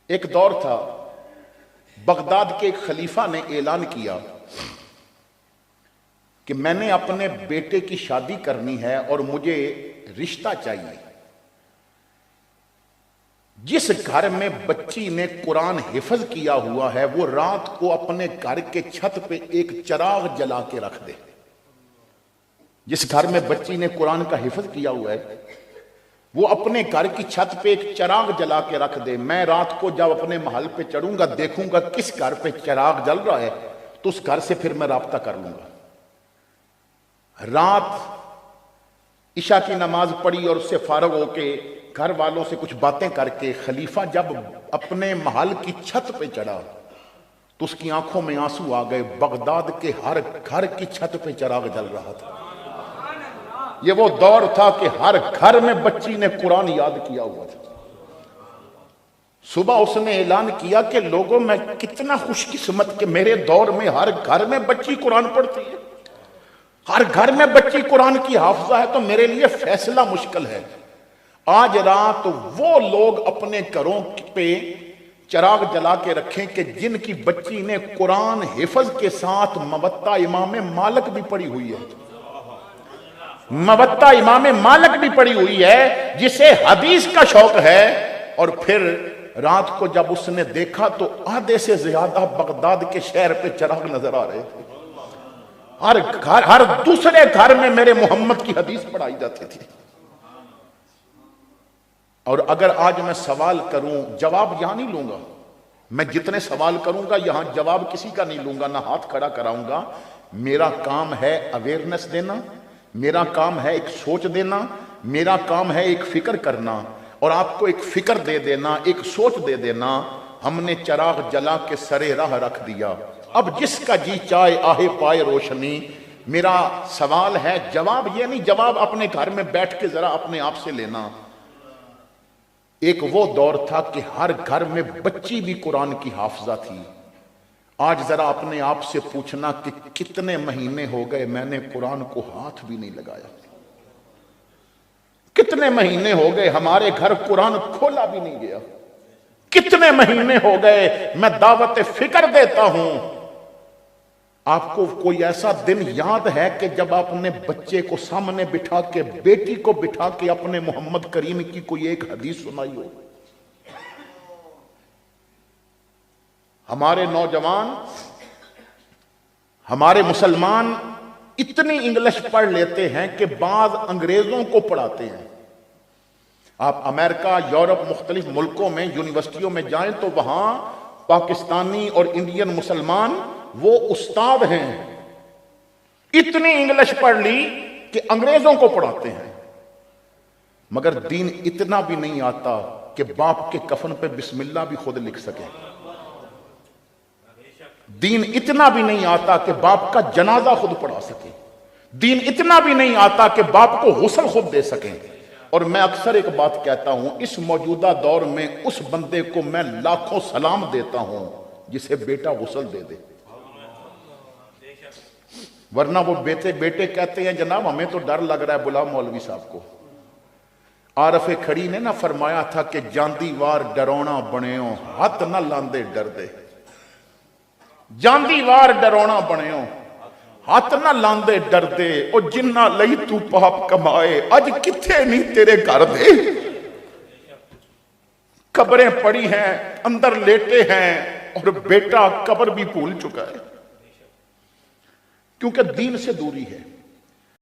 ایک دور تھا، بغداد کے ایک خلیفہ نے اعلان کیا کہ میں نے اپنے بیٹے کی شادی کرنی ہے اور مجھے رشتہ چاہیے۔ جس گھر میں بچی نے قرآن حفظ کیا ہوا ہے وہ رات کو اپنے گھر کے چھت پہ ایک چراغ جلا کے رکھ دے۔ جس گھر میں بچی نے قرآن کا حفظ کیا ہوا ہے وہ اپنے گھر کی چھت پہ ایک چراغ جلا کے رکھ دے۔ میں رات کو جب اپنے محل پہ چڑھوں گا دیکھوں گا کس گھر پہ چراغ جل رہا ہے تو اس گھر سے پھر میں رابطہ کر لوں گا۔ رات عشاء کی نماز پڑھی اور اس سے فارغ ہو کے گھر والوں سے کچھ باتیں کر کے خلیفہ جب اپنے محل کی چھت پہ چڑھا تو اس کی آنکھوں میں آنسو آ گئے۔ بغداد کے ہر گھر کی چھت پہ چراغ جل رہا تھا۔ یہ وہ دور تھا کہ ہر گھر میں بچی نے قرآن یاد کیا ہوا تھا۔ صبح اس نے اعلان کیا کہ لوگوں میں کتنا خوش قسمت کہ میرے دور میں ہر گھر میں بچی قرآن پڑھتی ہے، ہر گھر میں بچی قرآن کی حافظہ ہے، تو میرے لیے فیصلہ مشکل ہے۔ آج رات وہ لوگ اپنے گھروں پہ چراغ جلا کے رکھیں کہ جن کی بچی نے قرآن حفظ کے ساتھ موطا امام مالک بھی پڑھی ہوئی ہے، موطا امام مالک بھی پڑھی ہوئی ہے، جسے حدیث کا شوق ہے۔ اور پھر رات کو جب اس نے دیکھا تو آدھے سے زیادہ بغداد کے شہر پہ چراغ نظر آ رہے تھے۔ ہر دوسرے گھر میں میرے محمد کی حدیث پڑھائی جاتی تھی۔ اور اگر آج میں سوال کروں، جواب یہاں نہیں لوں گا، میں جتنے سوال کروں گا یہاں جواب کسی کا نہیں لوں گا، نہ ہاتھ کھڑا کراؤں گا۔ میرا کام ہے اویئرنس دینا، میرا کام ہے ایک سوچ دینا، میرا کام ہے ایک فکر کرنا اور آپ کو ایک فکر دے دینا، ایک سوچ دے دینا۔ ہم نے چراغ جلا کے سرے راہ رکھ دیا، اب جس کا جی چاہے آہے پائے روشنی۔ میرا سوال ہے، جواب یہ نہیں، جواب اپنے گھر میں بیٹھ کے ذرا اپنے آپ سے لینا۔ ایک وہ دور تھا کہ ہر گھر میں بچی بھی قرآن کی حافظہ تھی۔ آج ذرا اپنے آپ سے پوچھنا کہ کتنے مہینے ہو گئے میں نے قرآن کو ہاتھ بھی نہیں لگایا، کتنے مہینے ہو گئے ہمارے گھر قرآن کھولا بھی نہیں گیا، کتنے مہینے ہو گئے میں دعوت فکر دیتا ہوں۔ آپ کو کوئی ایسا دن یاد ہے کہ جب آپ نے بچے کو سامنے بٹھا کے، بیٹی کو بٹھا کے اپنے محمد کریم کی کوئی ایک حدیث سنائی ہو؟ ہمارے نوجوان، ہمارے مسلمان اتنی انگلش پڑھ لیتے ہیں کہ بعض انگریزوں کو پڑھاتے ہیں۔ آپ امریکہ، یورپ، مختلف ملکوں میں یونیورسٹیوں میں جائیں تو وہاں پاکستانی اور انڈین مسلمان وہ استاد ہیں، اتنی انگلش پڑھ لی کہ انگریزوں کو پڑھاتے ہیں، مگر دین اتنا بھی نہیں آتا کہ باپ کے کفن پہ بسم اللہ بھی خود لکھ سکے۔ دین اتنا بھی نہیں آتا کہ باپ کا جنازہ خود پڑھا سکے۔ دین اتنا بھی نہیں آتا کہ باپ کو غسل خود دے سکیں۔ اور میں اکثر ایک بات کہتا ہوں، اس موجودہ دور میں اس بندے کو میں لاکھوں سلام دیتا ہوں جسے بیٹا غسل دے دے، ورنہ وہ بیٹے کہتے ہیں جناب ہمیں تو ڈر لگ رہا ہے، بلا مولوی صاحب کو۔ عارف کھڑی نے نہ فرمایا تھا کہ جاندی وار ڈرونا بنےوں ہاتھ نہ لاندے ڈر دے، جاندی وار ڈرونا بنےوں ہاتھ نہ لاندے ڈر دے، او جنہ لئی تو پاپ کمائے اج کتھے نہیں تیرے گھر دے۔ قبریں پڑی ہیں، اندر لیٹے ہیں اور بیٹا قبر بھی بھول چکا ہے، کیونکہ دین سے دوری ہے۔